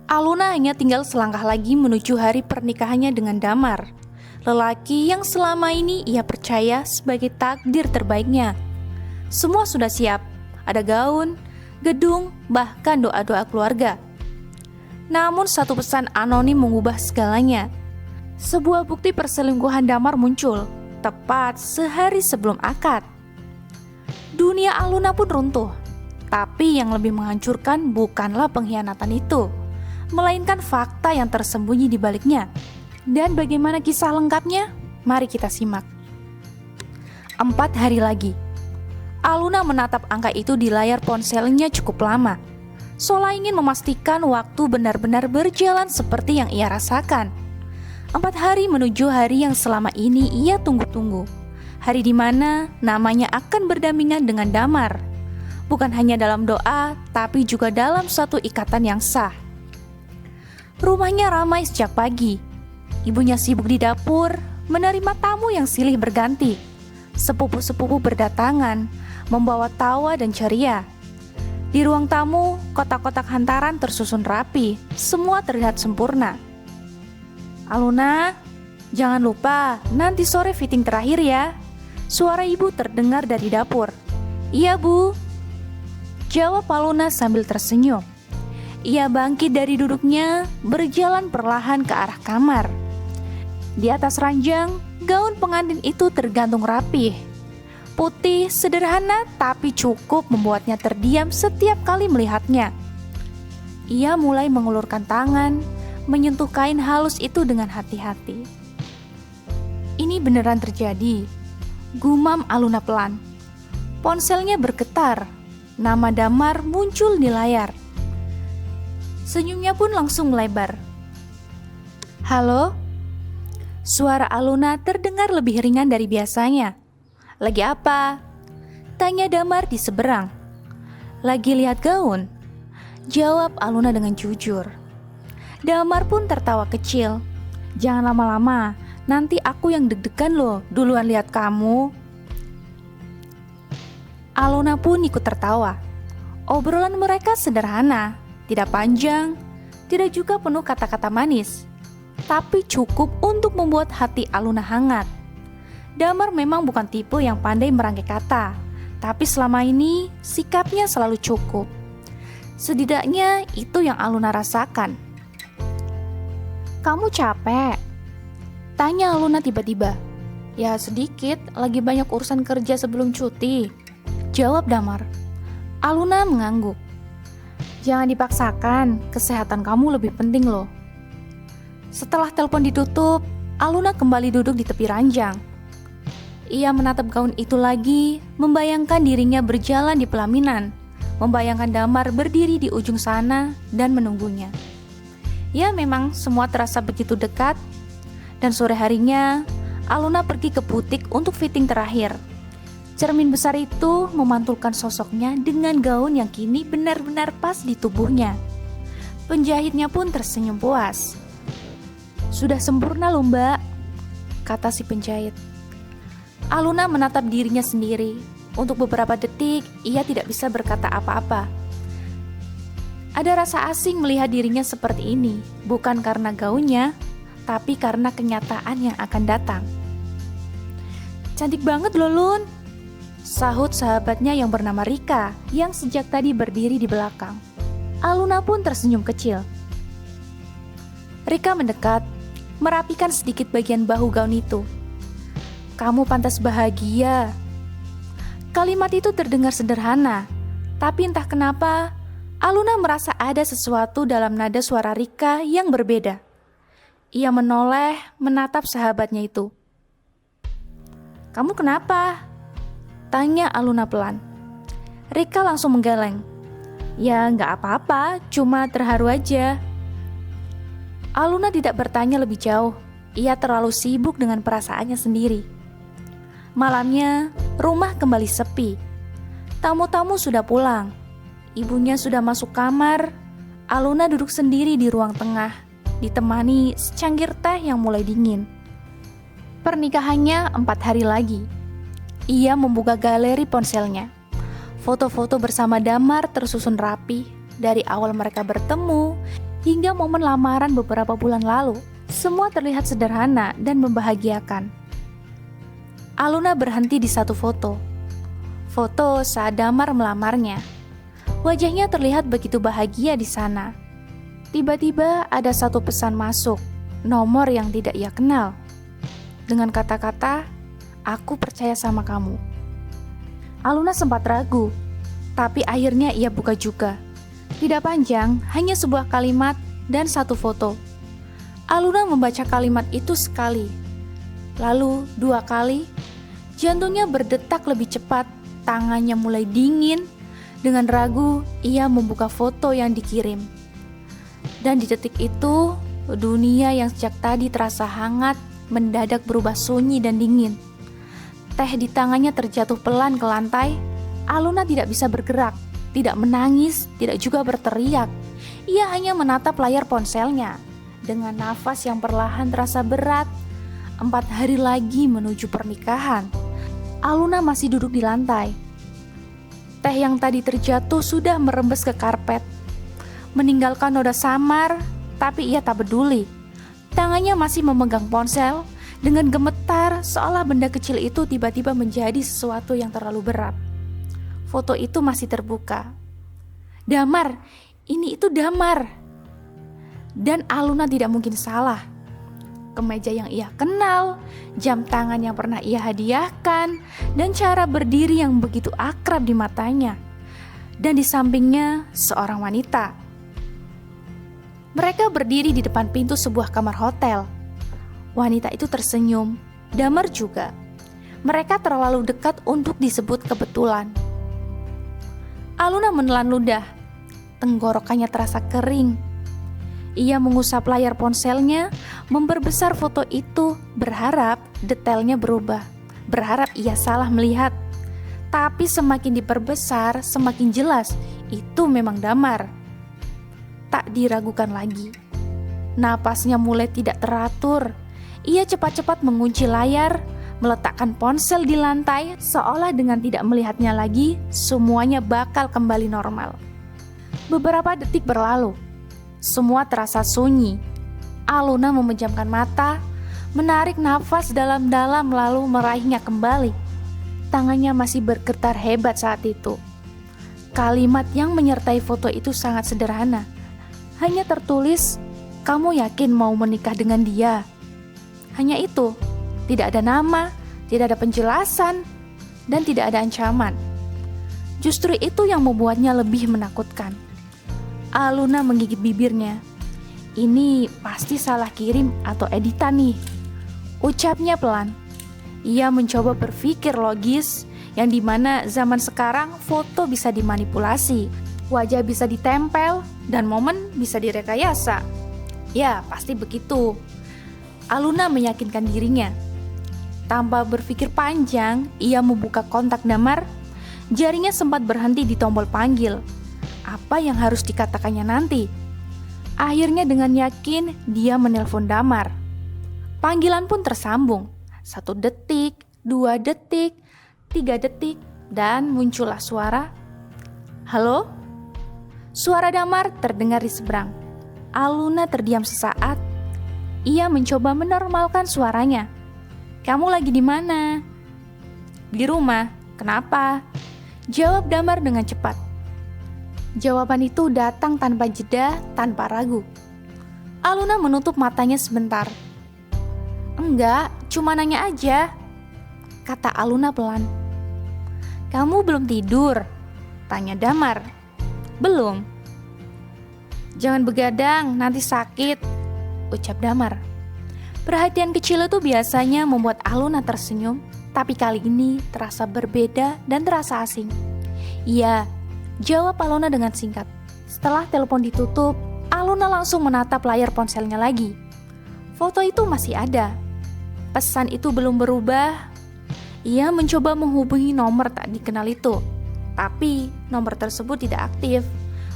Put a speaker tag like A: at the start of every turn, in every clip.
A: Aluna hanya tinggal selangkah lagi menuju hari pernikahannya dengan Damar, lelaki yang selama ini ia percaya sebagai takdir terbaiknya. Semua sudah siap, ada gaun, gedung, bahkan doa-doa keluarga. Namun satu pesan anonim mengubah segalanya. Sebuah bukti perselingkuhan Damar muncul, tepat sehari sebelum akad. Dunia Aluna pun runtuh, tapi yang lebih menghancurkan bukanlah pengkhianatan itu, melainkan fakta yang tersembunyi di baliknya. Dan bagaimana kisah lengkapnya? Mari kita simak. 4 hari lagi. Aluna menatap angka itu di layar ponselnya cukup lama, seolah ingin memastikan waktu benar-benar berjalan seperti yang ia rasakan. 4 hari menuju hari yang selama ini ia tunggu-tunggu. Hari di mana namanya akan berdampingan dengan Damar. Bukan hanya dalam doa, tapi juga dalam suatu ikatan yang sah. Rumahnya ramai sejak pagi. Ibunya sibuk di dapur, menerima tamu yang silih berganti. Sepupu-sepupu berdatangan, membawa tawa dan ceria. Di ruang tamu, kotak-kotak hantaran tersusun rapi, semua terlihat sempurna. Aluna, jangan lupa nanti sore fitting terakhir ya. Suara ibu terdengar dari dapur. Iya bu, jawab Aluna sambil tersenyum. Ia bangkit dari duduknya, berjalan perlahan ke arah kamar. Di atas ranjang, gaun pengantin itu tergantung rapih. Putih, sederhana, tapi cukup membuatnya terdiam setiap kali melihatnya. Ia mulai mengulurkan tangan, menyentuh kain halus itu dengan hati-hati. Ini beneran terjadi, gumam Aluna pelan. Ponselnya bergetar, nama Damar muncul di layar. Senyumnya pun langsung melebar. Halo? Suara Aluna terdengar lebih ringan dari biasanya. Lagi apa? Tanya Damar di seberang. Lagi lihat gaun, jawab Aluna dengan jujur. Damar pun tertawa kecil. Jangan lama-lama, nanti aku yang deg-degan loh duluan lihat kamu. Aluna pun ikut tertawa. Obrolan mereka sederhana, tidak panjang, tidak juga penuh kata-kata manis, tapi cukup untuk membuat hati Aluna hangat. Damar memang bukan tipe yang pandai merangkai kata, tapi selama ini sikapnya selalu cukup. Setidaknya itu yang Aluna rasakan. Kamu capek? Tanya Aluna tiba-tiba. Ya sedikit, lagi banyak urusan kerja sebelum cuti, jawab Damar. Aluna mengangguk. Jangan dipaksakan, kesehatan kamu lebih penting loh. Setelah telepon ditutup, Aluna kembali duduk di tepi ranjang. Ia menatap gaun itu lagi, membayangkan dirinya berjalan di pelaminan, membayangkan Damar berdiri di ujung sana dan menunggunya. Ya memang semua terasa begitu dekat, dan sore harinya Aluna pergi ke butik untuk fitting terakhir. Cermin besar itu memantulkan sosoknya dengan gaun yang kini benar-benar pas di tubuhnya. Penjahitnya pun tersenyum puas. Sudah sempurna loh mbak, kata si penjahit. Aluna menatap dirinya sendiri. Untuk beberapa detik ia tidak bisa berkata apa-apa. Ada rasa asing melihat dirinya seperti ini, bukan karena gaunnya, tapi karena kenyataan yang akan datang. Cantik banget loh Lun, sahut sahabatnya yang bernama Rika yang sejak tadi berdiri di belakang. Aluna pun tersenyum kecil. Rika mendekat, merapikan sedikit bagian bahu gaun itu. Kamu pantas bahagia. Kalimat itu terdengar sederhana, tapi entah kenapa Aluna merasa ada sesuatu dalam nada suara Rika yang berbeda. Ia menoleh menatap sahabatnya itu. Kamu kenapa? Tanya Aluna pelan. Rika langsung menggeleng. Ya nggak apa-apa, cuma terharu aja. Aluna tidak bertanya lebih jauh. Ia terlalu sibuk dengan perasaannya sendiri. Malamnya, rumah kembali sepi. Tamu-tamu sudah pulang. Ibunya sudah masuk kamar. Aluna duduk sendiri di ruang tengah, ditemani secangkir teh yang mulai dingin. Pernikahannya 4 hari lagi. Ia membuka galeri ponselnya. Foto-foto bersama Damar tersusun rapi dari awal mereka bertemu hingga momen lamaran beberapa bulan lalu. Semua terlihat sederhana dan membahagiakan. Aluna berhenti di satu foto. Foto saat Damar melamarnya. Wajahnya terlihat begitu bahagia di sana. Tiba-tiba ada satu pesan masuk, nomor yang tidak ia kenal. Dengan kata-kata, "Aku percaya sama kamu." Aluna sempat ragu, tapi akhirnya ia buka juga. Tidak panjang, hanya sebuah kalimat dan satu foto. Aluna membaca kalimat itu sekali, lalu 2 kali. Jantungnya berdetak lebih cepat, tangannya mulai dingin. Dengan ragu, ia membuka foto yang dikirim. Dan di detik itu, dunia yang sejak tadi terasa hangat mendadak berubah sunyi dan dingin. Teh di tangannya terjatuh pelan ke lantai. Aluna tidak bisa bergerak, tidak menangis, tidak juga berteriak. Ia hanya menatap layar ponselnya. Dengan nafas yang perlahan terasa berat. 4 hari lagi menuju pernikahan. Aluna masih duduk di lantai. Teh yang tadi terjatuh sudah merembes ke karpet, meninggalkan noda samar, tapi ia tak peduli. Tangannya masih memegang ponsel. Dengan gemetar, seolah benda kecil itu tiba-tiba menjadi sesuatu yang terlalu berat. Foto itu masih terbuka. Damar, ini itu Damar. Dan Aluna tidak mungkin salah. Kemeja yang ia kenal, jam tangan yang pernah ia hadiahkan, dan cara berdiri yang begitu akrab di matanya. Dan di sampingnya seorang wanita. Mereka berdiri di depan pintu sebuah kamar hotel. Wanita itu tersenyum, Damar juga. Mereka terlalu dekat untuk disebut kebetulan. Aluna menelan ludah. Tenggorokannya terasa kering. Ia mengusap layar ponselnya, memperbesar foto itu, berharap detailnya berubah. Berharap ia salah melihat. Tapi semakin diperbesar, semakin jelas itu memang Damar. Tak diragukan lagi. Napasnya mulai tidak teratur. Ia cepat-cepat mengunci layar, meletakkan ponsel di lantai, seolah dengan tidak melihatnya lagi, semuanya bakal kembali normal. Beberapa detik berlalu. Semua terasa sunyi. Aluna memejamkan mata, menarik nafas dalam-dalam lalu meraihnya kembali. Tangannya masih bergetar hebat saat itu. Kalimat yang menyertai foto itu sangat sederhana. Hanya tertulis, "Kamu yakin mau menikah dengan dia?" Hanya itu. Tidak ada nama, tidak ada penjelasan, dan tidak ada ancaman. Justru itu yang membuatnya lebih menakutkan. Aluna menggigit bibirnya. Ini pasti salah kirim atau editan nih. Ucapnya pelan. Ia mencoba berpikir logis, yang dimana zaman sekarang foto bisa dimanipulasi, wajah bisa ditempel, dan momen bisa direkayasa. Ya, pasti begitu. Aluna meyakinkan dirinya. Tanpa berpikir panjang, ia membuka kontak Damar. Jarinya sempat berhenti di tombol panggil. Apa yang harus dikatakannya nanti? Akhirnya dengan yakin dia menelpon Damar. Panggilan pun tersambung. 1 detik, 2 detik, 3 detik, dan muncullah suara. "Halo?" Suara Damar terdengar di seberang. Aluna terdiam sesaat. Ia mencoba menormalkan suaranya. "Kamu lagi di mana?" "Di rumah." "Kenapa?" Jawab Damar dengan cepat. Jawaban itu datang tanpa jeda, tanpa ragu. Aluna menutup matanya sebentar. "Enggak, cuma nanya aja," kata Aluna pelan. "Kamu belum tidur?" tanya Damar. "Belum." "Jangan begadang, nanti sakit," ucap Damar. Perhatian kecil itu biasanya membuat Aluna tersenyum, tapi kali ini terasa berbeda dan terasa asing. "Iya," jawab Aluna dengan singkat. Setelah telepon ditutup, Aluna langsung menatap layar ponselnya lagi. Foto itu masih ada. Pesan itu belum berubah. Ia mencoba menghubungi nomor tak dikenal itu, tapi nomor tersebut tidak aktif.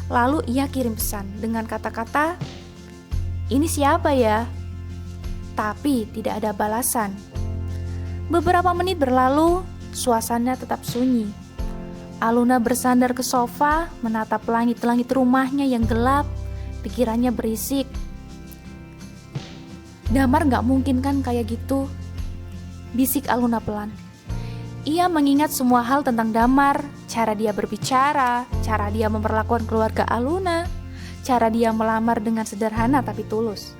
A: Lalu ia kirim pesan dengan kata-kata, "Ini siapa ya?" Tapi tidak ada balasan. Beberapa menit berlalu, suasana tetap sunyi. Aluna bersandar ke sofa, menatap langit-langit rumahnya yang gelap, Pikirannya berisik. Damar gak mungkin kan kayak gitu, bisik Aluna pelan. Ia mengingat semua hal tentang Damar, cara dia berbicara, cara dia memperlakukan keluarga Aluna, cara dia melamar dengan sederhana tapi tulus.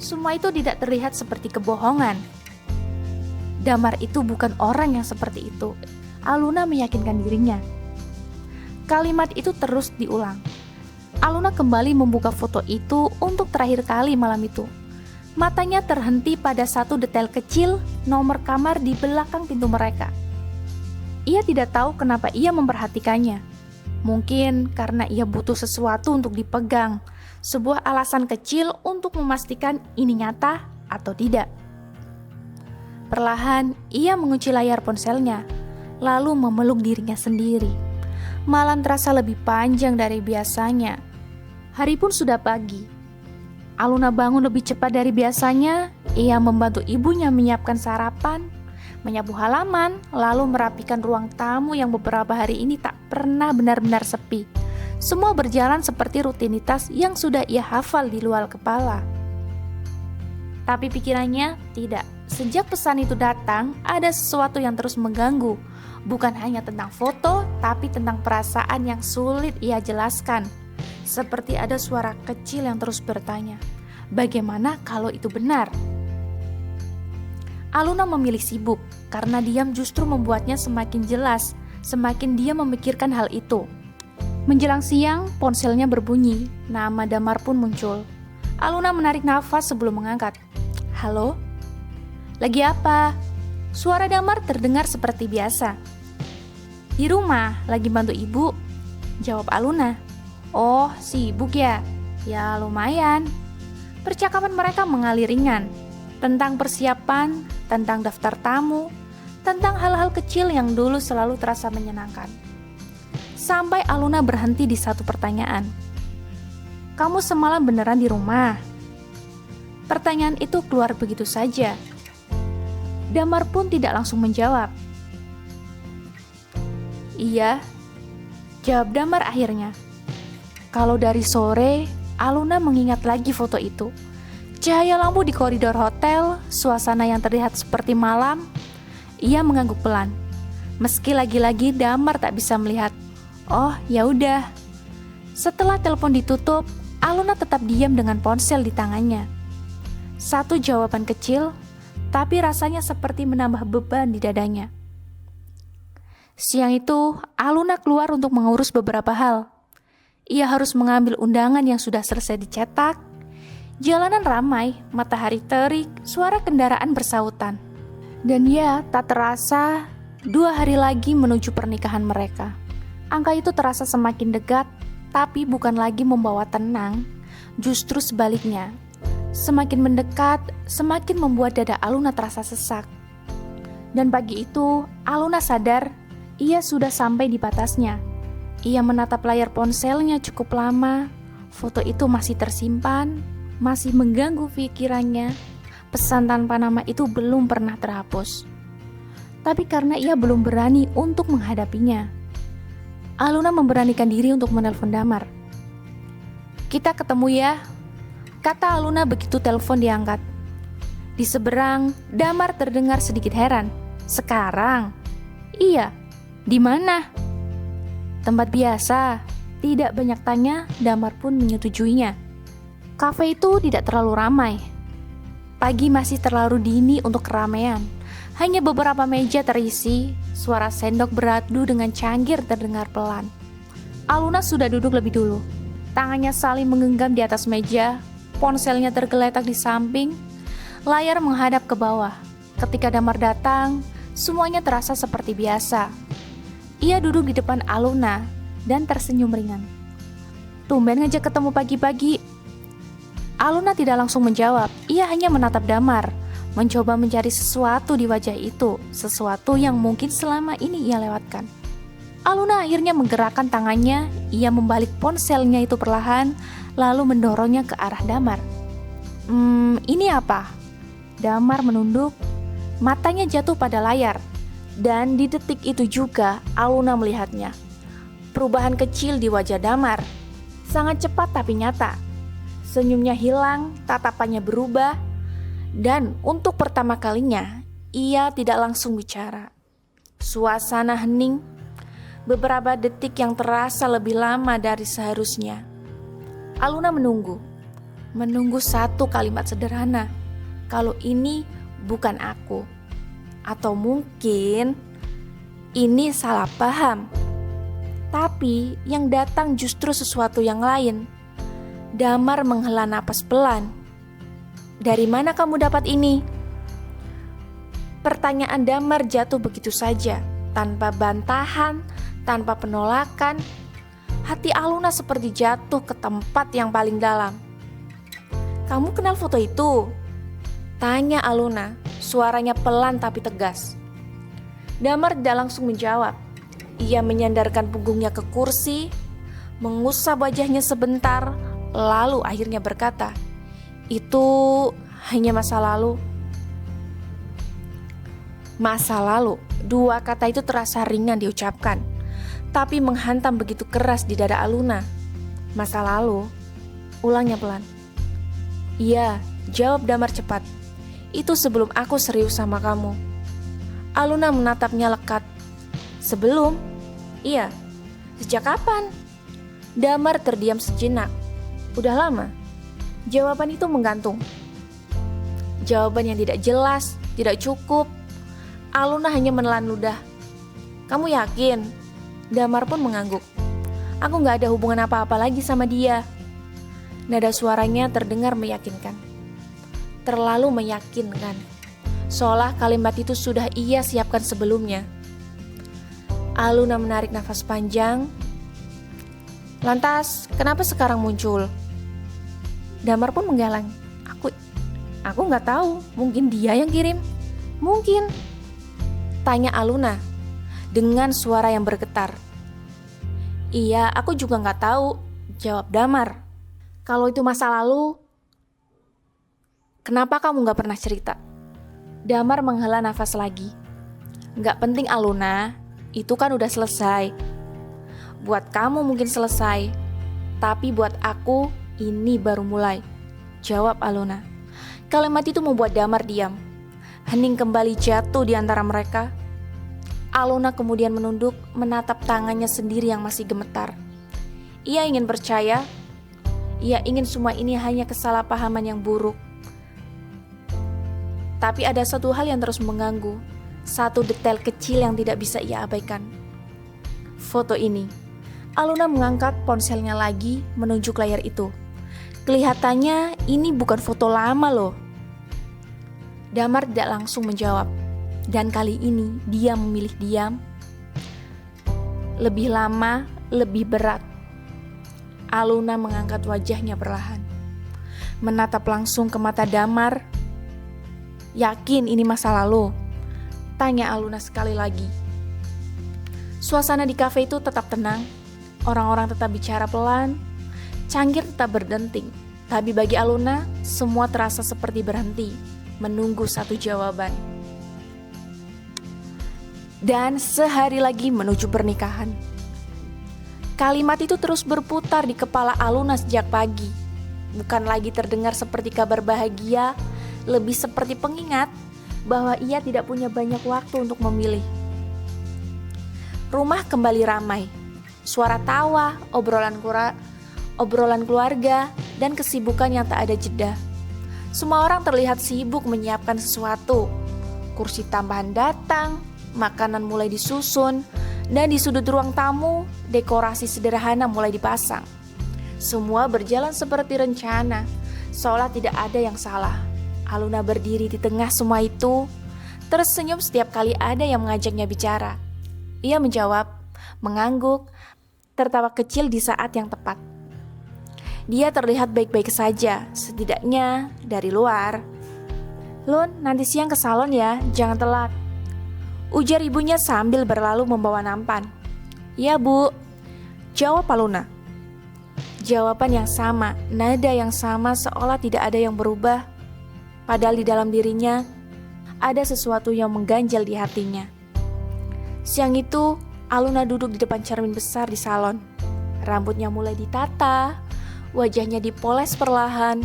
A: Semua itu tidak terlihat seperti kebohongan. Damar itu bukan orang yang seperti itu. Aluna meyakinkan dirinya. Kalimat itu terus diulang. Aluna kembali membuka foto itu untuk terakhir kali malam itu. Matanya terhenti pada satu detail kecil, nomor kamar di belakang pintu mereka. Ia tidak tahu kenapa ia memperhatikannya. Mungkin karena ia butuh sesuatu untuk dipegang, sebuah alasan kecil untuk memastikan ini nyata atau tidak. Perlahan, ia mengunci layar ponselnya, lalu memeluk dirinya sendiri. Malam terasa lebih panjang dari biasanya. Hari pun sudah pagi. Aluna bangun lebih cepat dari biasanya. Ia membantu ibunya menyiapkan sarapan, menyapu halaman, lalu merapikan ruang tamu yang beberapa hari ini tak pernah benar-benar sepi. Semua berjalan seperti rutinitas yang sudah ia hafal di luar kepala. Tapi pikirannya tidak. Sejak pesan itu datang, ada sesuatu yang terus mengganggu. Bukan hanya tentang foto, tapi tentang perasaan yang sulit ia jelaskan. Seperti ada suara kecil yang terus bertanya, bagaimana kalau itu benar? Aluna memilih sibuk, karena diam justru membuatnya semakin jelas, semakin dia memikirkan hal itu. Menjelang siang, ponselnya berbunyi, nama Damar pun muncul. Aluna menarik nafas sebelum mengangkat. Halo? Lagi apa? Suara Damar terdengar seperti biasa. Di rumah, lagi bantu ibu, jawab Aluna. Oh, sibuk ya? Ya lumayan. Percakapan mereka mengalir ringan, tentang persiapan, tentang daftar tamu, tentang hal-hal kecil yang dulu selalu terasa menyenangkan. Sampai Aluna berhenti di satu pertanyaan. Kamu semalam beneran di rumah? Pertanyaan itu keluar begitu saja. Damar pun tidak langsung menjawab. Iya, jawab Damar akhirnya. Kalau dari sore, Aluna mengingat lagi foto itu. Cahaya lampu di koridor hotel, suasana yang terlihat seperti malam. Ia mengangguk pelan. Meski lagi-lagi Damar tak bisa melihat. Oh, ya udah. Setelah telepon ditutup, Aluna tetap diam dengan ponsel di tangannya. Satu jawaban kecil, tapi rasanya seperti menambah beban di dadanya. Siang itu, Aluna keluar untuk mengurus beberapa hal. Ia harus mengambil undangan yang sudah selesai dicetak. Jalanan ramai, matahari terik, suara kendaraan bersautan. Dan ya, tak terasa 2 hari lagi menuju pernikahan mereka. Angka itu terasa semakin dekat, tapi bukan lagi membawa tenang. Justru sebaliknya, semakin mendekat, semakin membuat dada Aluna terasa sesak. Dan pagi itu, Aluna sadar ia sudah sampai di batasnya. Ia menatap layar ponselnya cukup lama. Foto itu masih tersimpan, masih mengganggu pikirannya. Pesan tanpa nama itu belum pernah terhapus. Tapi karena ia belum berani untuk menghadapinya, Aluna memberanikan diri untuk menelpon Damar. Kita ketemu ya, kata Aluna begitu telepon diangkat. Di seberang, Damar terdengar sedikit heran. Sekarang? Iya. Di mana? Tempat biasa. Tidak banyak tanya, Damar pun menyetujuinya. Kafe itu tidak terlalu ramai. Pagi masih terlalu dini untuk keramaian. Hanya beberapa meja terisi, suara sendok beradu dengan cangkir terdengar pelan. Aluna sudah duduk lebih dulu. Tangannya saling menggenggam di atas meja, ponselnya tergeletak di samping, layar menghadap ke bawah. Ketika Damar datang, semuanya terasa seperti biasa. Ia duduk di depan Aluna dan tersenyum ringan. Tumben ngajak ketemu pagi-pagi. Aluna tidak langsung menjawab, ia hanya menatap Damar, mencoba mencari sesuatu di wajah itu, sesuatu yang mungkin selama ini ia lewatkan. Aluna akhirnya menggerakkan tangannya, ia membalik ponselnya itu perlahan, lalu mendorongnya ke arah Damar. Ini apa? Damar menunduk, matanya jatuh pada layar. Dan di detik itu juga Aluna melihatnya. Perubahan kecil di wajah Damar, sangat cepat tapi nyata. Senyumnya hilang, tatapannya berubah, dan untuk pertama kalinya ia tidak langsung bicara. Suasana hening, beberapa detik yang terasa lebih lama dari seharusnya. Aluna menunggu satu kalimat sederhana, kalau ini bukan aku. Atau mungkin ini salah paham. Tapi yang datang justru sesuatu yang lain. Damar menghela napas pelan. Dari mana kamu dapat ini? Pertanyaan Damar jatuh begitu saja, tanpa bantahan, tanpa penolakan. Hati Aluna seperti jatuh ke tempat yang paling dalam. Kamu kenal foto itu? Tanya Aluna, suaranya pelan tapi tegas. Damar tidak langsung menjawab. Ia menyandarkan punggungnya ke kursi, mengusap wajahnya sebentar, lalu akhirnya berkata, "Itu hanya masa lalu." Masa lalu, dua kata itu terasa ringan diucapkan, tapi menghantam begitu keras di dada Aluna. Masa lalu, ulangnya pelan. "Iya," jawab Damar cepat. "Itu sebelum aku serius sama kamu." Aluna menatapnya lekat. "Sebelum?" "Iya." "Sejak kapan?" Damar terdiam sejenak. "Udah lama." Jawaban itu menggantung. Jawaban yang tidak jelas, tidak cukup. Aluna hanya menelan ludah. "Kamu yakin?" Damar pun mengangguk. "Aku gak ada hubungan apa-apa lagi sama dia." Nada suaranya terdengar meyakinkan. Terlalu meyakinkan. Seolah kalimat itu sudah ia siapkan sebelumnya. Aluna menarik nafas panjang. "Lantas, kenapa sekarang muncul?" Damar pun menggeleng. Aku gak tahu, mungkin dia yang kirim." "Mungkin?" tanya Aluna dengan suara yang bergetar. "Iya, aku juga gak tahu," jawab Damar. "Kalau itu masa lalu, kenapa kamu gak pernah cerita?" Damar menghela nafas lagi. "Gak penting Aluna, itu kan udah selesai. Buat kamu mungkin selesai, tapi buat aku ini baru mulai," jawab Aluna. Kalimat itu membuat Damar diam. Hening kembali jatuh di antara mereka. Aluna kemudian menunduk, menatap tangannya sendiri yang masih gemetar. Ia ingin percaya. Ia ingin semua ini hanya kesalahpahaman yang buruk. Tapi ada satu hal yang terus mengganggu. Satu detail kecil yang tidak bisa ia abaikan. Foto ini. Aluna mengangkat ponselnya lagi, menunjuk layar itu. Kelihatannya ini bukan foto lama loh. Damar tidak langsung menjawab. Dan kali ini dia memilih diam. Lebih lama, lebih berat. Aluna mengangkat wajahnya perlahan. Menatap langsung ke mata Damar. "Yakin ini masa lalu?" tanya Aluna sekali lagi. Suasana di kafe itu tetap tenang. Orang-orang tetap bicara pelan. Cangkir tetap berdenting. Tapi bagi Aluna, semua terasa seperti berhenti, menunggu satu jawaban. Dan sehari lagi menuju pernikahan. Kalimat itu terus berputar di kepala Aluna sejak pagi. Bukan lagi terdengar seperti kabar bahagia, lebih seperti pengingat bahwa ia tidak punya banyak waktu untuk memilih. Rumah kembali ramai. Suara tawa, obrolan keluarga, dan kesibukan yang tak ada jeda. Semua orang terlihat sibuk menyiapkan sesuatu. Kursi tambahan datang, makanan mulai disusun, dan di sudut ruang tamu, dekorasi sederhana mulai dipasang. Semua berjalan seperti rencana, seolah tidak ada yang salah. Aluna berdiri di tengah semua itu, tersenyum setiap kali ada yang mengajaknya bicara. Ia menjawab, mengangguk, tertawa kecil di saat yang tepat. Dia terlihat baik-baik saja, setidaknya dari luar. "Lun, nanti siang ke salon ya, jangan telat," ujar ibunya sambil berlalu membawa nampan. "Ya bu," jawab Aluna. Jawaban yang sama, nada yang sama, seolah tidak ada yang berubah. Padahal di dalam dirinya ada sesuatu yang mengganjal di hatinya. Siang itu, Aluna duduk di depan cermin besar di salon. Rambutnya mulai ditata, Wajahnya dipoles perlahan.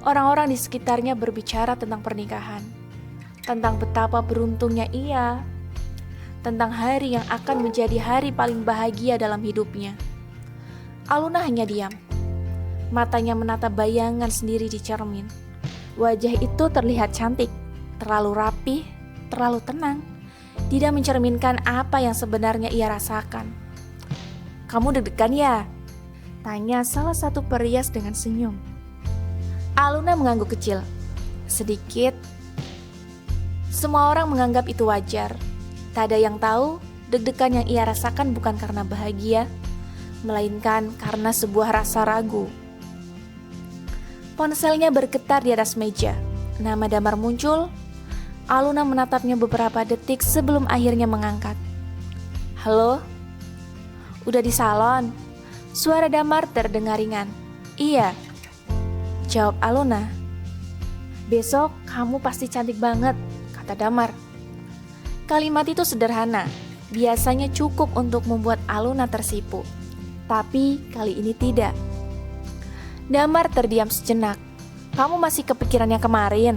A: Orang-orang di sekitarnya berbicara tentang pernikahan, tentang betapa beruntungnya ia, tentang hari yang akan menjadi hari paling bahagia dalam hidupnya. Aluna hanya diam. Matanya menatap bayangan sendiri di cermin. Wajah itu terlihat cantik, terlalu rapih, terlalu tenang. Tidak mencerminkan apa yang sebenarnya ia rasakan. "Kamu deg-degan ya?" tanya salah satu perias dengan senyum. Aluna mengangguk kecil. Sedikit. Semua orang menganggap itu wajar. Tak ada yang tahu, deg-degan yang ia rasakan bukan karena bahagia, melainkan karena sebuah rasa ragu. Ponselnya bergetar di atas meja. Nama Damar muncul. Aluna menatapnya beberapa detik sebelum akhirnya mengangkat. "Halo? Udah di salon?" Suara Damar terdengar ringan. "Iya," jawab Aluna. "Besok kamu pasti cantik banget," kata Damar. Kalimat itu sederhana, biasanya cukup untuk membuat Aluna tersipu. Tapi kali ini tidak. Damar terdiam sejenak. "Kamu masih kepikiran yang kemarin?"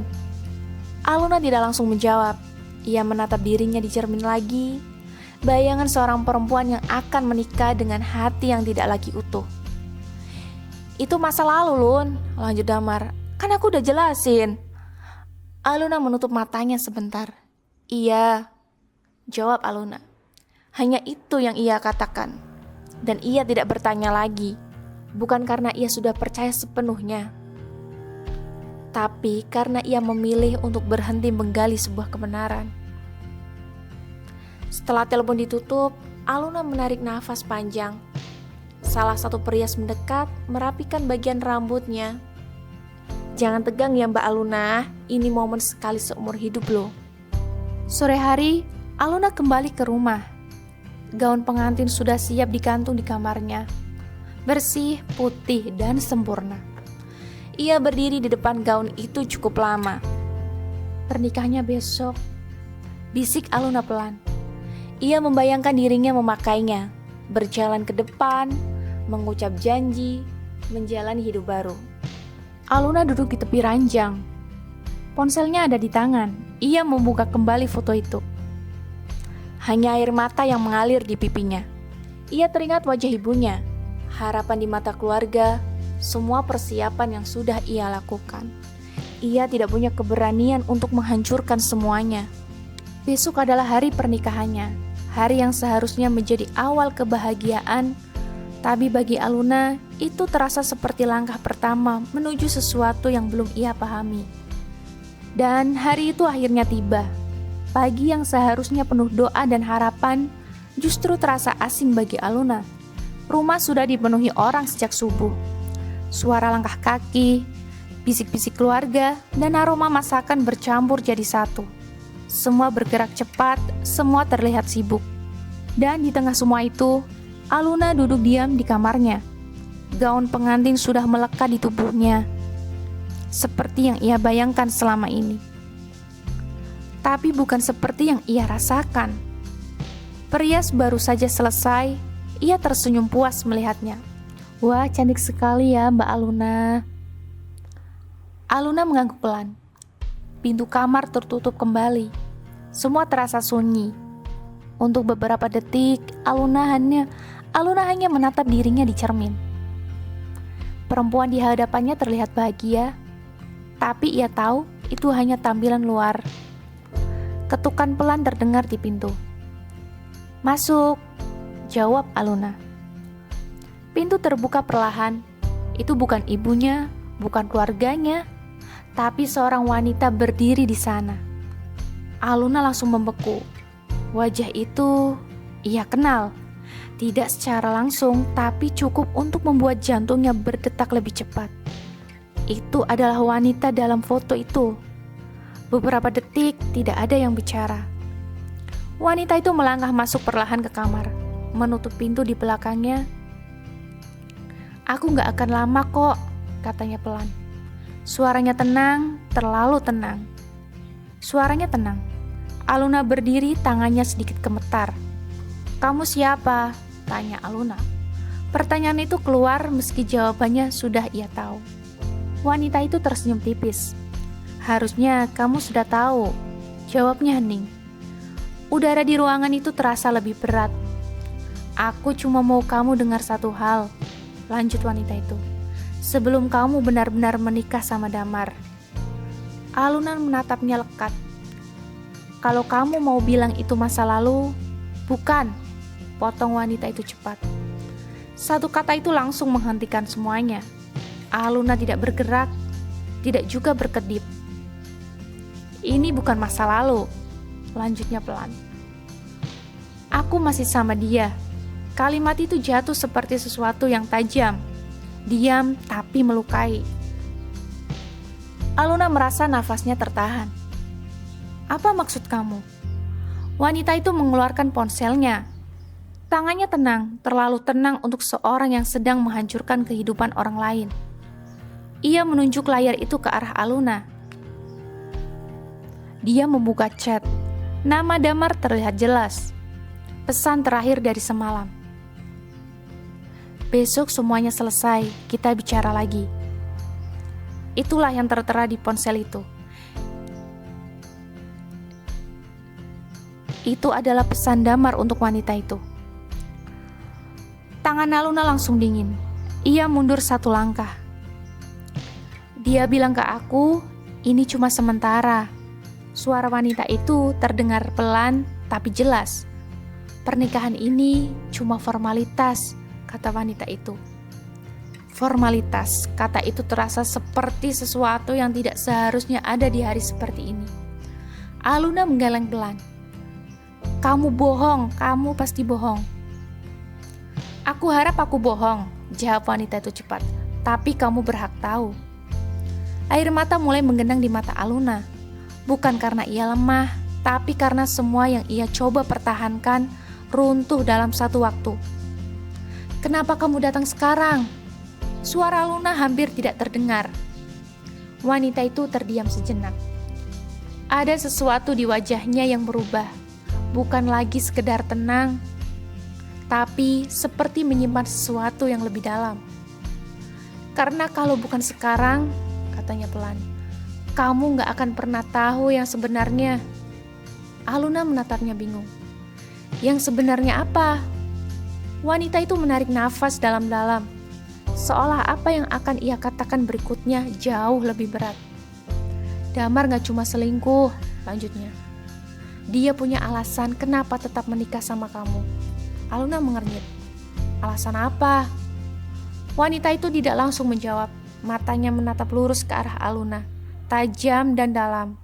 A: Aluna tidak langsung menjawab. Ia menatap dirinya di cermin lagi. Bayangan seorang perempuan yang akan menikah dengan hati yang tidak lagi utuh. "Itu masa lalu, Lun," lanjut Damar. "Kan aku udah jelasin." Aluna menutup matanya sebentar. "Iya," jawab Aluna. Hanya itu yang ia katakan. Dan ia tidak bertanya lagi. Bukan karena ia sudah percaya sepenuhnya, tapi karena ia memilih untuk berhenti menggali sebuah kebenaran. Setelah telepon ditutup, Aluna menarik nafas panjang. Salah satu perias mendekat, merapikan bagian rambutnya. "Jangan tegang ya Mbak Aluna, ini momen sekali seumur hidup loh." Sore hari, Aluna kembali ke rumah. Gaun pengantin sudah siap digantung di kamarnya. Bersih, putih, dan sempurna. Ia berdiri di depan gaun itu cukup lama. "Pernikahannya besok," bisik Aluna pelan. Ia membayangkan dirinya memakainya, berjalan ke depan, mengucap janji, menjalani hidup baru. Aluna duduk di tepi ranjang. Ponselnya ada di tangan. Ia membuka kembali foto itu. Hanya air mata yang mengalir di pipinya. Ia teringat wajah ibunya, harapan di mata keluarga, semua persiapan yang sudah ia lakukan. Ia tidak punya keberanian untuk menghancurkan semuanya. Besok adalah hari pernikahannya, hari yang seharusnya menjadi awal kebahagiaan, tapi bagi Aluna itu terasa seperti langkah pertama menuju sesuatu yang belum ia pahami. Dan hari itu akhirnya tiba. Pagi yang seharusnya penuh doa dan harapan justru terasa asing bagi Aluna. Rumah sudah dipenuhi orang sejak subuh. Suara langkah kaki, bisik-bisik keluarga, dan aroma masakan bercampur jadi satu. Semua bergerak cepat, semua terlihat sibuk. Dan di tengah semua itu, Aluna duduk diam di kamarnya. Gaun pengantin sudah melekat di tubuhnya, seperti yang ia bayangkan selama ini. Tapi bukan seperti yang ia rasakan. Perias baru saja selesai, ia tersenyum puas melihatnya. "Wah, cantik sekali ya Mbak Aluna." Aluna mengangguk pelan. Pintu kamar tertutup kembali. Semua terasa sunyi. Untuk beberapa detik, Aluna hanya menatap dirinya di cermin. Perempuan di hadapannya terlihat bahagia, tapi ia tahu itu hanya tampilan luar. Ketukan pelan terdengar di pintu. "Masuk," jawab Aluna. Pintu terbuka perlahan. Itu bukan ibunya, bukan keluarganya, tapi seorang wanita berdiri di sana. Aluna langsung membeku. Wajah itu ia kenal. Tidak secara langsung, tapi cukup untuk membuat jantungnya berdetak lebih cepat. Itu adalah wanita dalam foto itu. Beberapa detik tidak ada yang bicara. Wanita itu melangkah masuk perlahan ke kamar, menutup pintu di belakangnya. "Aku gak akan lama kok," katanya pelan. Suaranya tenang, terlalu tenang. Suaranya tenang. Aluna berdiri, tangannya sedikit gemetar. "Kamu siapa?" tanya Aluna. Pertanyaan itu keluar meski jawabannya sudah ia tahu. Wanita itu tersenyum tipis. Harusnya kamu sudah tahu, jawabnya hening. Udara di ruangan itu terasa lebih berat. Aku cuma mau kamu dengar satu hal, lanjut wanita itu. Sebelum kamu benar-benar menikah sama Damar. Aluna menatapnya lekat. Kalau kamu mau bilang itu masa lalu, bukan, potong wanita itu cepat. Satu kata itu langsung menghentikan semuanya. Aluna tidak bergerak, tidak juga berkedip. Ini bukan masa lalu, lanjutnya pelan. Aku masih sama dia. Kalimat itu jatuh seperti sesuatu yang tajam, diam tapi melukai. Aluna merasa nafasnya tertahan. Apa maksud kamu? Wanita itu mengeluarkan ponselnya. Tangannya tenang, terlalu tenang untuk seorang yang sedang menghancurkan kehidupan orang lain. Ia menunjuk layar itu ke arah Aluna. Dia membuka chat. Nama Damar terlihat jelas. Pesan terakhir dari semalam. Besok semuanya selesai, kita bicara lagi. Itulah yang tertera di ponsel itu. Itu adalah pesan Damar untuk wanita itu. Tangan Aluna langsung dingin. Ia mundur satu langkah. Dia bilang ke aku, ini cuma sementara. Suara wanita itu terdengar pelan tapi jelas. Pernikahan ini cuma formalitas, kata wanita itu. Formalitas, kata itu terasa seperti sesuatu yang tidak seharusnya ada di hari seperti ini. Aluna menggeleng pelan. Kamu bohong, kamu pasti bohong. Aku harap aku bohong, jawab wanita itu cepat. Tapi kamu berhak tahu. Air mata mulai menggenang di mata Aluna. Bukan karena ia lemah, tapi karena semua yang ia coba pertahankan runtuh dalam satu waktu. Kenapa kamu datang sekarang? Suara Aluna hampir tidak terdengar. Wanita itu terdiam sejenak. Ada sesuatu di wajahnya yang berubah. Bukan lagi sekedar tenang, tapi seperti menyimpan sesuatu yang lebih dalam. Karena kalau bukan sekarang, katanya pelan, kamu gak akan pernah tahu yang sebenarnya. Aluna menatapnya bingung. Yang sebenarnya apa? Wanita itu menarik nafas dalam-dalam, seolah apa yang akan ia katakan berikutnya jauh lebih berat. Damar gak cuma selingkuh, lanjutnya. Dia punya alasan kenapa tetap menikah sama kamu. Aluna mengernyit. Alasan apa? Wanita itu tidak langsung menjawab. Matanya menatap lurus ke arah Aluna, tajam dan dalam.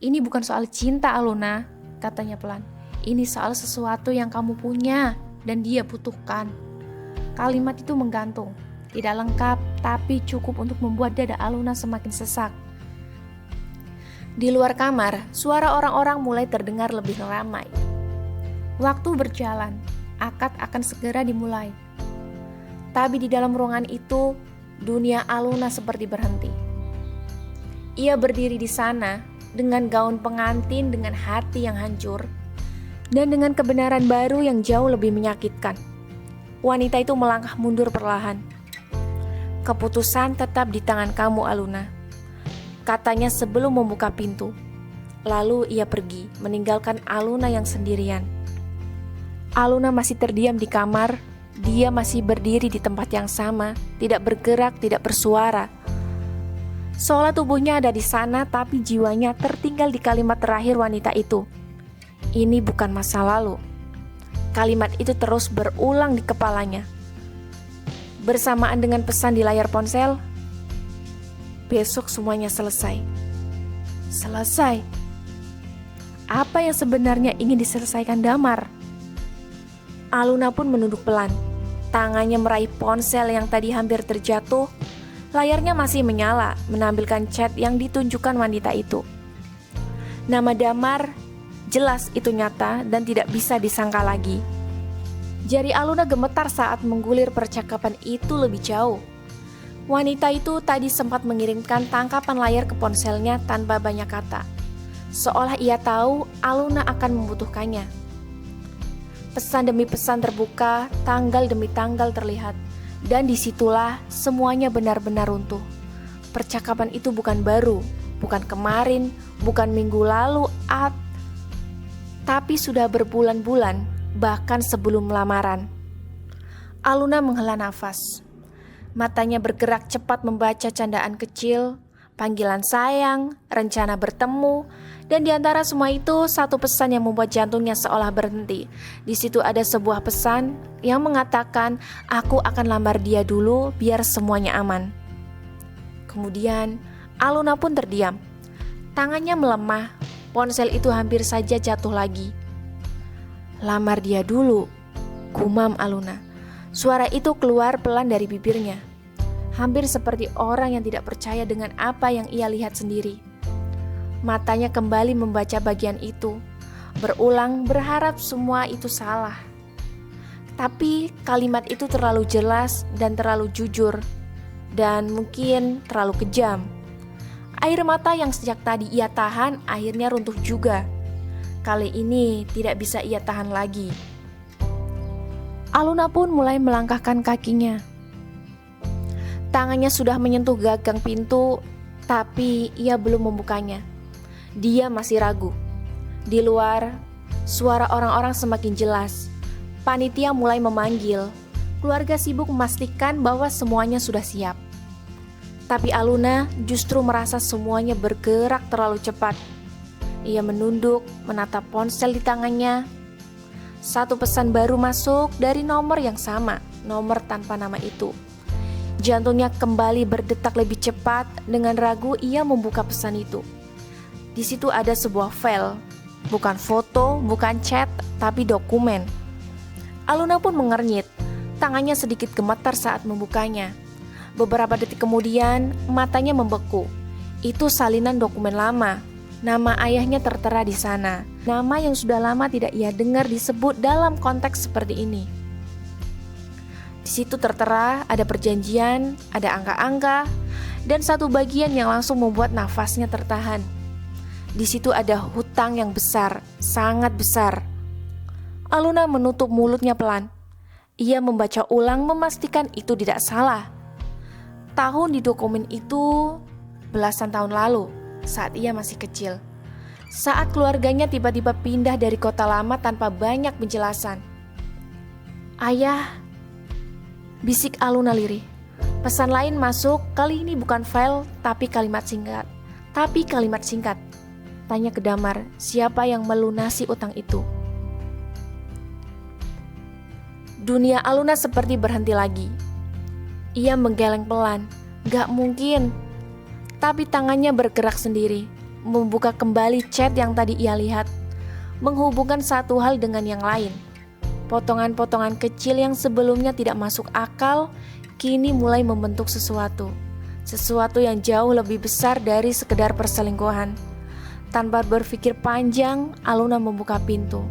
A: Ini bukan soal cinta, Aluna, katanya pelan. Ini soal sesuatu yang kamu punya dan dia butuhkan. Kalimat itu menggantung. Tidak lengkap, tapi cukup untuk membuat dada Aluna semakin sesak. Di luar kamar, suara orang-orang mulai terdengar lebih ramai. Waktu berjalan, akad akan segera dimulai. Tapi di dalam ruangan itu, dunia Aluna seperti berhenti. Ia berdiri di sana dengan gaun pengantin dengan hati yang hancur dan dengan kebenaran baru yang jauh lebih menyakitkan. Wanita itu melangkah mundur perlahan. Keputusan tetap di tangan kamu, Aluna, katanya sebelum membuka pintu. Lalu ia pergi, meninggalkan Aluna yang sendirian. Aluna masih terdiam di kamar. Dia masih berdiri di tempat yang sama, tidak bergerak, tidak bersuara. Seolah tubuhnya ada di sana, tapi jiwanya tertinggal di kalimat terakhir wanita itu. Ini bukan masa lalu. Kalimat itu terus berulang di kepalanya. Bersamaan dengan pesan di layar ponsel, besok semuanya selesai. Selesai? Apa yang sebenarnya ingin diselesaikan Damar? Aluna pun menunduk pelan. Tangannya meraih ponsel yang tadi hampir terjatuh. Layarnya masih menyala, menampilkan chat yang ditunjukkan wanita itu. Nama Damar, jelas itu nyata dan tidak bisa disangka lagi. Jari Aluna gemetar saat menggulir percakapan itu lebih jauh. Wanita itu tadi sempat mengirimkan tangkapan layar ke ponselnya tanpa banyak kata. Seolah ia tahu Aluna akan membutuhkannya. Pesan demi pesan terbuka, tanggal demi tanggal terlihat. Dan disitulah semuanya benar-benar runtuh. Percakapan itu bukan baru, bukan kemarin, bukan minggu lalu, tapi sudah berbulan-bulan, bahkan sebelum lamaran. Aluna menghela nafas. Matanya bergerak cepat membaca candaan kecil, panggilan sayang, rencana bertemu, dan di antara semua itu satu pesan yang membuat jantungnya seolah berhenti. Di situ ada sebuah pesan yang mengatakan, aku akan lamar dia dulu biar semuanya aman. Kemudian Aluna pun terdiam. Tangannya melemah, ponsel itu hampir saja jatuh lagi. Lamar dia dulu, gumam Aluna. Suara itu keluar pelan dari bibirnya, hampir seperti orang yang tidak percaya dengan apa yang ia lihat sendiri. Matanya kembali membaca bagian itu, berulang berharap semua itu salah. Tapi kalimat itu terlalu jelas dan terlalu jujur, dan mungkin terlalu kejam. Air mata yang sejak tadi ia tahan akhirnya runtuh juga. Kali ini tidak bisa ia tahan lagi. Aluna pun mulai melangkahkan kakinya. Tangannya sudah menyentuh gagang pintu, tapi ia belum membukanya. Dia masih ragu. Di luar, suara orang-orang semakin jelas. Panitia mulai memanggil. Keluarga sibuk memastikan bahwa semuanya sudah siap. Tapi Aluna justru merasa semuanya bergerak terlalu cepat. Ia menunduk, menatap ponsel di tangannya. Satu pesan baru masuk dari nomor yang sama, nomor tanpa nama itu. Jantungnya kembali berdetak lebih cepat. Dengan ragu ia membuka pesan itu. Di situ ada sebuah file, bukan foto, bukan chat, tapi dokumen. Aluna pun mengernyit, tangannya sedikit gemetar saat membukanya. Beberapa detik kemudian, matanya membeku. Itu salinan dokumen lama. Nama ayahnya tertera di sana. Nama yang sudah lama tidak ia dengar disebut dalam konteks seperti ini. Di situ tertera ada perjanjian, ada angka-angka, dan satu bagian yang langsung membuat nafasnya tertahan. Di situ ada hutang yang besar, sangat besar. Aluna menutup mulutnya pelan. Ia membaca ulang memastikan itu tidak salah. Tahun di dokumen itu belasan tahun lalu, saat ia masih kecil. Saat keluarganya tiba-tiba pindah dari kota lama tanpa banyak penjelasan. Ayah, bisik Aluna lirih. Pesan lain masuk, kali ini bukan file, tapi kalimat singkat. Tanya ke Damar, siapa yang melunasi utang itu? Dunia Aluna seperti berhenti lagi. Ia menggeleng pelan, gak mungkin. Tapi tangannya bergerak sendiri, membuka kembali chat yang tadi ia lihat, menghubungkan satu hal dengan yang lain. Potongan-potongan kecil yang sebelumnya tidak masuk akal, kini mulai membentuk sesuatu yang jauh lebih besar dari sekedar perselingkuhan. Tanpa berpikir panjang, Aluna membuka pintu.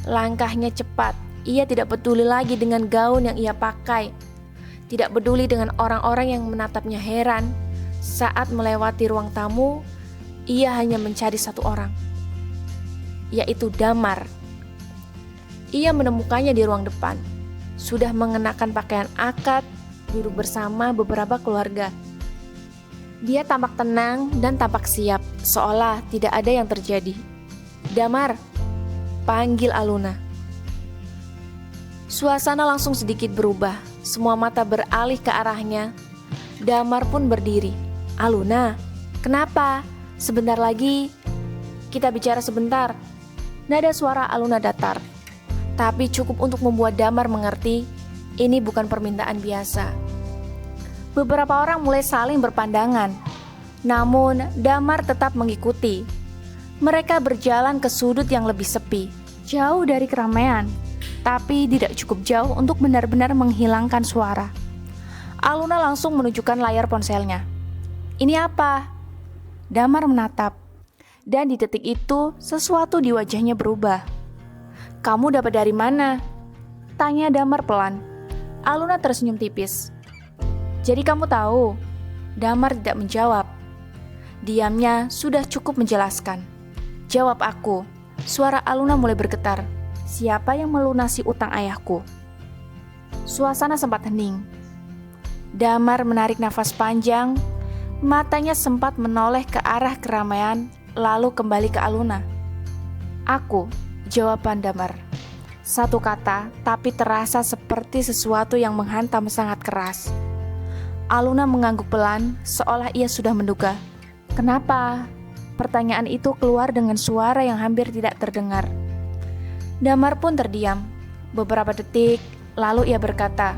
A: Langkahnya cepat, ia tidak peduli lagi dengan gaun yang ia pakai. Tidak peduli dengan orang-orang yang menatapnya heran. Saat melewati ruang tamu, ia hanya mencari satu orang, yaitu Damar. Ia menemukannya di ruang depan, sudah mengenakan pakaian akad, duduk bersama beberapa keluarga. Dia tampak tenang dan tampak siap, seolah tidak ada yang terjadi. Damar, panggil Aluna. Suasana langsung sedikit berubah, semua mata beralih ke arahnya. Damar pun berdiri. Aluna, kenapa? Sebentar lagi, kita bicara sebentar. Nada suara Aluna datar, tapi cukup untuk membuat Damar mengerti ini bukan permintaan biasa. Beberapa orang mulai saling berpandangan, namun Damar tetap mengikuti. Mereka berjalan ke sudut yang lebih sepi, jauh dari keramaian, tapi tidak cukup jauh untuk benar-benar menghilangkan suara. Aluna langsung menunjukkan layar ponselnya. Ini apa? Damar menatap, dan di detik itu sesuatu di wajahnya berubah. Kamu dapat dari mana? Tanya Damar pelan. Aluna tersenyum tipis. Jadi kamu tahu? Damar tidak menjawab. Diamnya sudah cukup menjelaskan. Jawab aku. Suara Aluna mulai bergetar. Siapa yang melunasi utang ayahku? Suasana sempat hening. Damar menarik nafas panjang, matanya sempat menoleh ke arah keramaian, lalu kembali ke Aluna. Aku, jawaban Damar. Satu kata, tapi terasa seperti sesuatu yang menghantam sangat keras. Aluna mengangguk pelan, seolah ia sudah menduga. Kenapa? Pertanyaan itu keluar dengan suara yang hampir tidak terdengar. Damar pun terdiam. Beberapa detik, lalu ia berkata,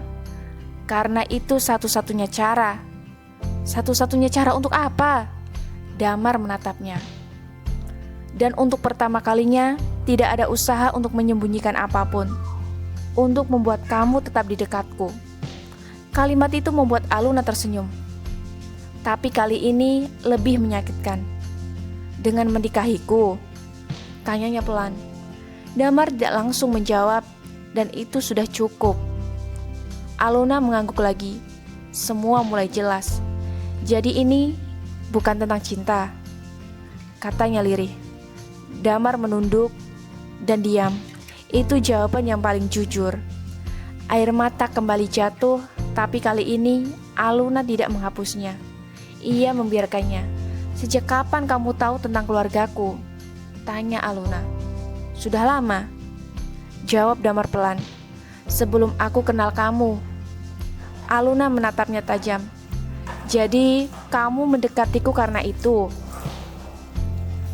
A: "Karena itu satu-satunya cara." Satu-satunya cara untuk apa? Damar menatapnya. Dan untuk pertama kalinya, tidak ada usaha untuk menyembunyikan apapun. Untuk membuat kamu tetap di dekatku. Kalimat itu membuat Aluna tersenyum. Tapi kali ini lebih menyakitkan. Dengan menikahiku? Tanyanya pelan. Damar tidak langsung menjawab, dan itu sudah cukup. Aluna mengangguk lagi. Semua mulai jelas. Jadi ini bukan tentang cinta, katanya lirih. Damar menunduk dan diam. Itu jawaban yang paling jujur. Air mata kembali jatuh, tapi kali ini Aluna tidak menghapusnya. Ia membiarkannya. Sejak kapan kamu tahu tentang keluargaku? Tanya Aluna. Sudah lama, jawab Damar pelan. Sebelum aku kenal kamu. Aluna menatapnya tajam. Jadi kamu mendekatiku karena itu?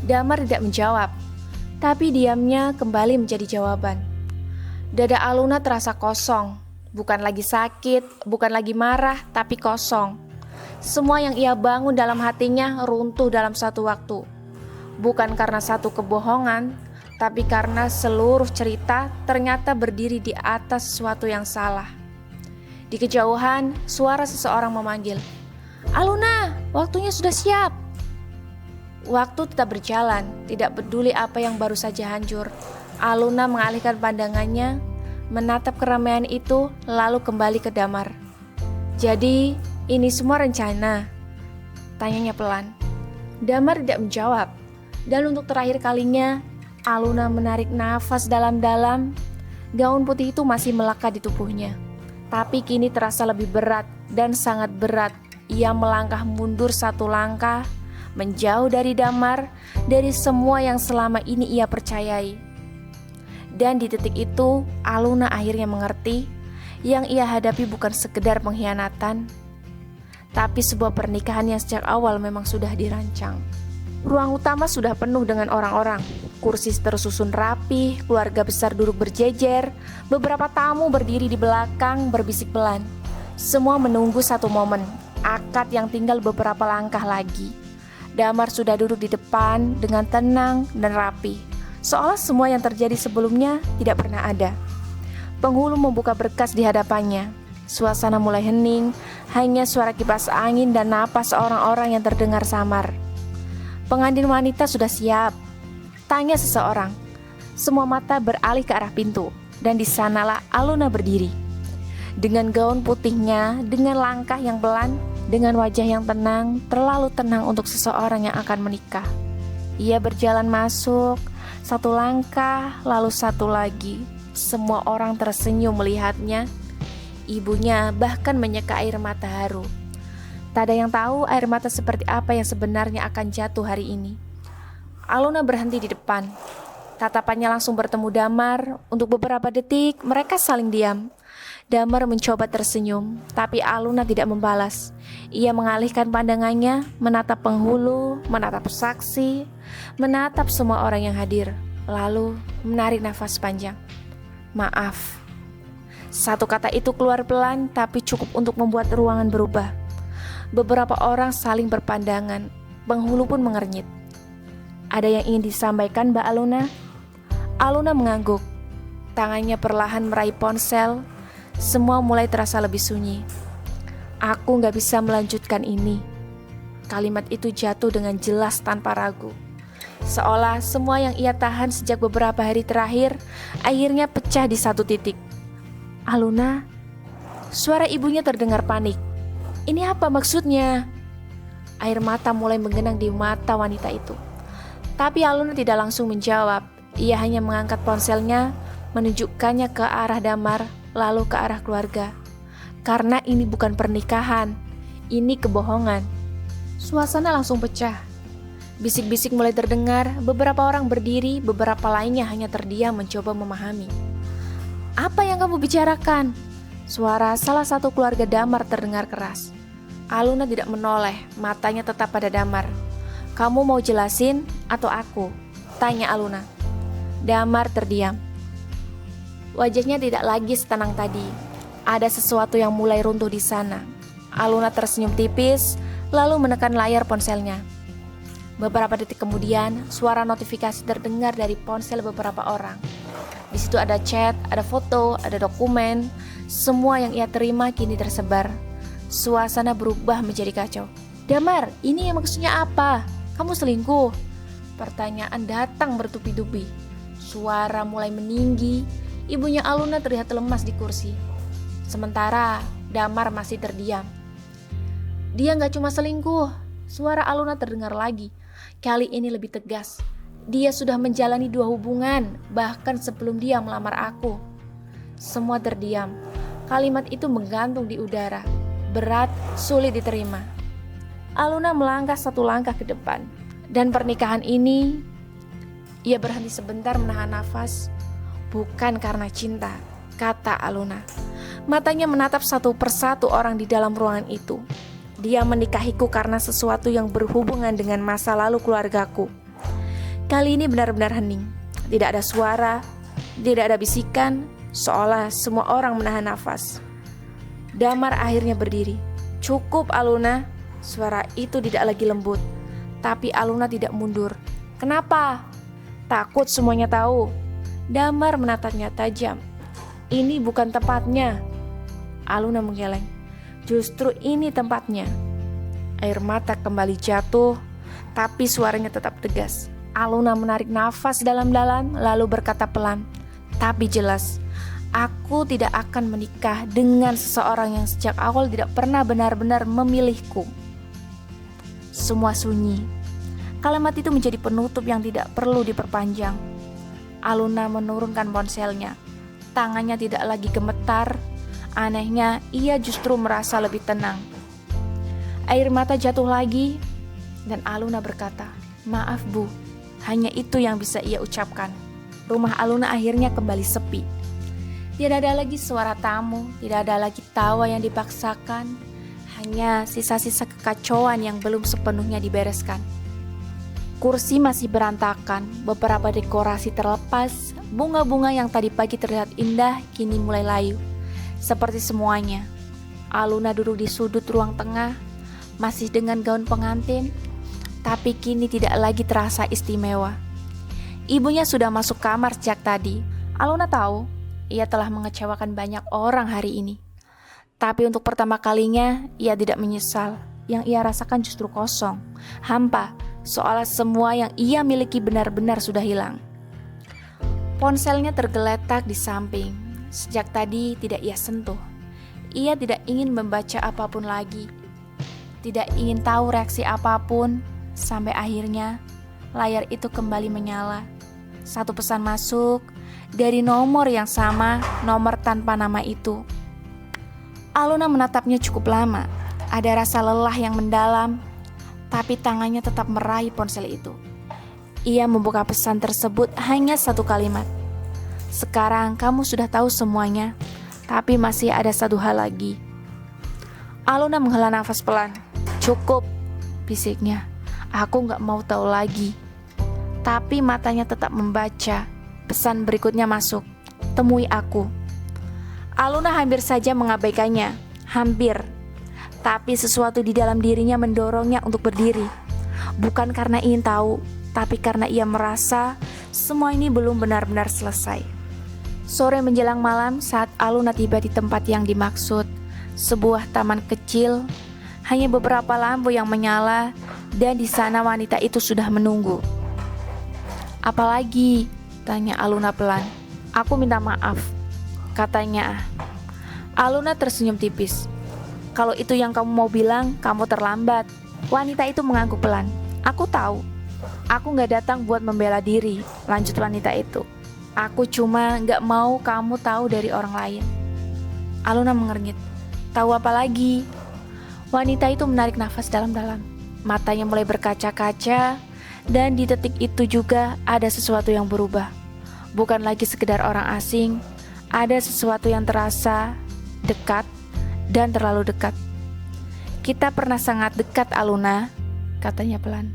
A: Damar tidak menjawab, tapi diamnya kembali menjadi jawaban. Dada Aluna terasa kosong. Bukan lagi sakit, bukan lagi marah, tapi kosong. Semua yang ia bangun dalam hatinya runtuh dalam satu waktu. Bukan karena satu kebohongan, tapi karena seluruh cerita ternyata berdiri di atas sesuatu yang salah. Di kejauhan, suara seseorang memanggil, "Aluna, waktunya sudah siap." Waktu tetap berjalan, tidak peduli apa yang baru saja hancur. Aluna mengalihkan pandangannya, menatap keramaian itu, lalu kembali ke Damar. Jadi, ini semua rencana? Tanyanya pelan. Damar tidak menjawab, dan untuk terakhir kalinya, Aluna menarik nafas dalam-dalam. Gaun putih itu masih melekat di tubuhnya, tapi kini terasa lebih berat dan sangat berat. Ia melangkah mundur satu langkah, menjauh dari Damar, dari semua yang selama ini ia percayai. Dan di titik itu, Aluna akhirnya mengerti, yang ia hadapi bukan sekedar pengkhianatan, tapi sebuah pernikahan yang sejak awal memang sudah dirancang. Ruang utama sudah penuh dengan orang-orang. Kursi tersusun rapi, keluarga besar duduk berjejer, beberapa tamu berdiri di belakang berbisik pelan. Semua menunggu satu momen, akad yang tinggal beberapa langkah lagi. Damar sudah duduk di depan dengan tenang dan rapi, seolah semua yang terjadi sebelumnya tidak pernah ada. Penghulu membuka berkas di hadapannya. Suasana mulai hening, hanya suara kipas angin dan napas orang-orang yang terdengar samar. "Pengantin wanita sudah siap?" tanya seseorang. Semua mata beralih ke arah pintu, dan di sanalah Aluna berdiri. Dengan gaun putihnya, dengan langkah yang pelan, dengan wajah yang tenang, terlalu tenang untuk seseorang yang akan menikah. Ia berjalan masuk, satu langkah, lalu satu lagi. Semua orang tersenyum melihatnya. Ibunya bahkan menyeka air mata haru. Tak ada yang tahu air mata seperti apa yang sebenarnya akan jatuh hari ini. Aluna berhenti di depan. Tatapannya langsung bertemu Damar. Untuk beberapa detik mereka saling diam. Damar mencoba tersenyum, tapi Aluna tidak membalas. Ia mengalihkan pandangannya, menatap penghulu, menatap saksi, menatap semua orang yang hadir. Lalu menarik nafas panjang. "Maaf." Satu kata itu keluar pelan, tapi cukup untuk membuat ruangan berubah. Beberapa orang saling berpandangan. Penghulu pun mengernyit. "Ada yang ingin disampaikan, Mbak Aluna?" Aluna mengangguk. Tangannya perlahan meraih ponsel. Semua mulai terasa lebih sunyi. "Aku gak bisa melanjutkan ini." Kalimat itu jatuh dengan jelas tanpa ragu. Seolah semua yang ia tahan sejak beberapa hari terakhir akhirnya pecah di satu titik. "Aluna?" Suara ibunya terdengar panik. "Ini apa maksudnya?" Air mata mulai menggenang di mata wanita itu. Tapi Aluna tidak langsung menjawab. Ia hanya mengangkat ponselnya, menunjukkannya ke arah Damar, lalu ke arah keluarga. Karena ini bukan pernikahan, ini kebohongan. Suasana langsung pecah. Bisik-bisik mulai terdengar, beberapa orang berdiri, beberapa lainnya hanya terdiam mencoba memahami. Apa yang kamu bicarakan? Suara salah satu keluarga Damar terdengar keras. Aluna tidak menoleh, matanya tetap pada Damar. Kamu mau jelasin atau aku? Tanya Aluna. Damar terdiam. Wajahnya tidak lagi setenang tadi. Ada sesuatu yang mulai runtuh di sana. Aluna tersenyum tipis, lalu menekan layar ponselnya. Beberapa detik kemudian, suara notifikasi terdengar dari ponsel beberapa orang. Di situ ada chat, ada foto, ada dokumen. Semua yang ia terima kini tersebar. Suasana berubah menjadi kacau. Damar, ini maksudnya apa? Kamu selingkuh? Pertanyaan datang bertubi-tubi. Suara mulai meninggi. Ibunya Aluna terlihat lemas di kursi. Sementara Damar masih terdiam. Dia gak cuma selingkuh. Suara Aluna terdengar lagi. Kali ini lebih tegas. Dia sudah menjalani 2 hubungan, bahkan sebelum dia melamar aku. Semua terdiam. Kalimat itu menggantung di udara. Berat, sulit diterima. Aluna melangkah 1 langkah ke depan. Dan pernikahan ini, ia berhenti sebentar menahan nafas. Bukan karena cinta, kata Aluna. Matanya menatap satu persatu orang di dalam ruangan itu. Dia menikahiku karena sesuatu yang berhubungan dengan masa lalu keluargaku. Kali ini benar-benar hening. Tidak ada suara, tidak ada bisikan, seolah semua orang menahan nafas. Damar akhirnya berdiri. Cukup Aluna. Suara itu tidak lagi lembut. Tapi Aluna tidak mundur. Kenapa? Takut semuanya tahu. Damar menatapnya tajam. Ini bukan tempatnya. Aluna menggeleng. Justru ini tempatnya. Air mata kembali jatuh, tapi suaranya tetap tegas. Aluna menarik nafas dalam-dalam, lalu berkata pelan, tapi jelas. Aku tidak akan menikah dengan seseorang yang sejak awal tidak pernah benar-benar memilihku. Semua sunyi. Kalimat itu menjadi penutup yang tidak perlu diperpanjang. Aluna menurunkan ponselnya. Tangannya tidak lagi gemetar. Anehnya, ia justru merasa lebih tenang. Air mata jatuh lagi, dan Aluna berkata, maaf Bu, hanya itu yang bisa ia ucapkan. Rumah Aluna akhirnya kembali sepi. Tidak ada lagi suara tamu, tidak ada lagi tawa yang dipaksakan. Hanya sisa-sisa kekacauan yang belum sepenuhnya dibereskan. Kursi masih berantakan, beberapa dekorasi terlepas, bunga-bunga yang tadi pagi terlihat indah kini mulai layu. Seperti semuanya, Aluna duduk di sudut ruang tengah, masih dengan gaun pengantin, tapi kini tidak lagi terasa istimewa. Ibunya sudah masuk kamar sejak tadi. Aluna tahu, ia telah mengecewakan banyak orang hari ini. Tapi untuk pertama kalinya, ia tidak menyesal. Yang ia rasakan justru kosong, hampa, seolah semua yang ia miliki benar-benar sudah hilang. Ponselnya tergeletak di samping. Sejak tadi tidak ia sentuh. Ia tidak ingin membaca apapun lagi. Tidak ingin tahu reaksi apapun. Sampai akhirnya layar itu kembali menyala. Satu pesan masuk dari nomor yang sama, nomor tanpa nama itu. Aluna menatapnya cukup lama. Ada rasa lelah yang mendalam, tapi tangannya tetap meraih ponsel itu. Ia membuka pesan tersebut hanya 1 kalimat. Sekarang kamu sudah tahu semuanya, tapi masih ada 1 hal lagi. Aluna menghela nafas pelan. Cukup, bisiknya. Aku gak mau tahu lagi. Tapi matanya tetap membaca. Pesan berikutnya masuk. Temui aku. Aluna hampir saja mengabaikannya. Hampir. Tapi sesuatu di dalam dirinya mendorongnya untuk berdiri. Bukan karena ingin tahu, tapi karena ia merasa semua ini belum benar-benar selesai. Sore menjelang malam saat Aluna tiba di tempat yang dimaksud, sebuah taman kecil, hanya beberapa lampu yang menyala, dan di sana wanita itu sudah menunggu. Apalagi? Tanya Aluna pelan. Aku minta maaf, katanya. Aluna tersenyum tipis. Kalau itu yang kamu mau bilang, kamu terlambat. Wanita itu mengangguk pelan. Aku tahu. Aku gak datang buat membela diri, lanjut wanita itu. Aku cuma gak mau kamu tahu dari orang lain. Aluna mengernyit. Tahu apa lagi? Wanita itu menarik nafas dalam-dalam. Matanya mulai berkaca-kaca, dan di detik itu juga ada sesuatu yang berubah. Bukan lagi sekedar orang asing, ada sesuatu yang terasa dekat dan terlalu dekat. Kita pernah sangat dekat, Aluna, katanya pelan.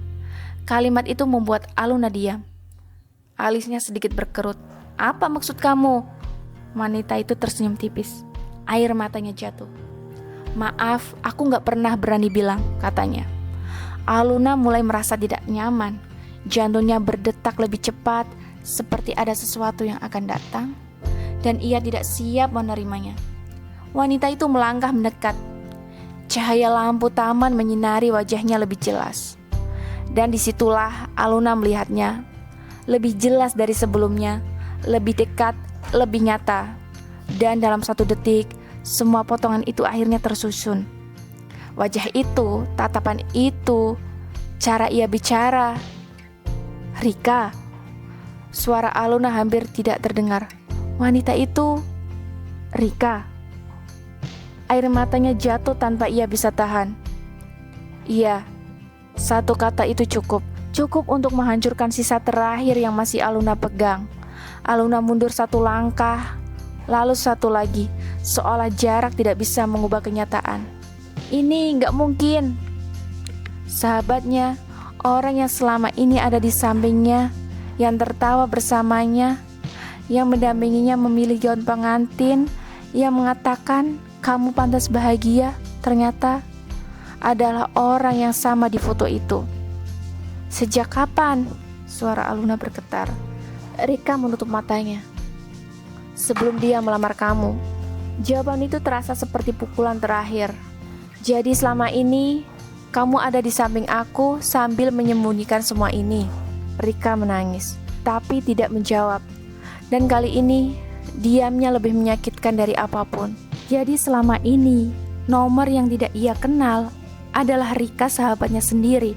A: Kalimat itu membuat Aluna diam. Alisnya sedikit berkerut. Apa maksud kamu? Wanita itu tersenyum tipis. Air matanya jatuh. Maaf, aku gak pernah berani bilang, katanya. Aluna mulai merasa tidak nyaman. Jantungnya berdetak lebih cepat, seperti ada sesuatu yang akan datang, dan ia tidak siap menerimanya. Wanita itu melangkah mendekat. Cahaya lampu taman menyinari wajahnya lebih jelas. Dan disitulah Aluna melihatnya. Lebih jelas dari sebelumnya, lebih dekat, lebih nyata. Dan dalam satu detik, semua potongan itu akhirnya tersusun. Wajah itu, tatapan itu, cara ia bicara. Rika. Suara Aluna hampir tidak terdengar. Wanita itu Rika. Air matanya jatuh tanpa ia bisa tahan. Iya, satu kata itu cukup untuk menghancurkan sisa terakhir yang masih Aluna pegang. Aluna mundur satu langkah, lalu satu lagi, seolah jarak tidak bisa mengubah kenyataan. Ini gak mungkin. Sahabatnya, orang yang selama ini ada di sampingnya, yang tertawa bersamanya, yang mendampinginya memilih gaun pengantin, yang mengatakan kamu pantas bahagia, ternyata adalah orang yang sama di foto itu. Sejak kapan? Suara Aluna bergetar. Rika menutup matanya. Sebelum dia melamar kamu. Jawaban itu terasa seperti pukulan terakhir. Jadi selama ini kamu ada di samping aku sambil menyembunyikan semua ini. Rika menangis, tapi tidak menjawab. Dan kali ini diamnya lebih menyakitkan dari apapun. Jadi selama ini nomor yang tidak ia kenal adalah Rika, sahabatnya sendiri.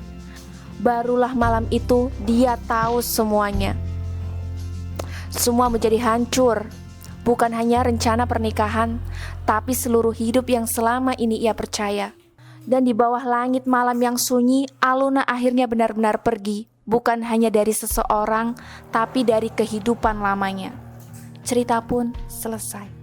A: Barulah malam itu dia tahu semuanya. Semua menjadi hancur. Bukan hanya rencana pernikahan, tapi seluruh hidup yang selama ini ia percaya. Dan di bawah langit malam yang sunyi, Aluna akhirnya benar-benar pergi. Bukan hanya dari seseorang, tapi dari kehidupan lamanya. Cerita pun selesai.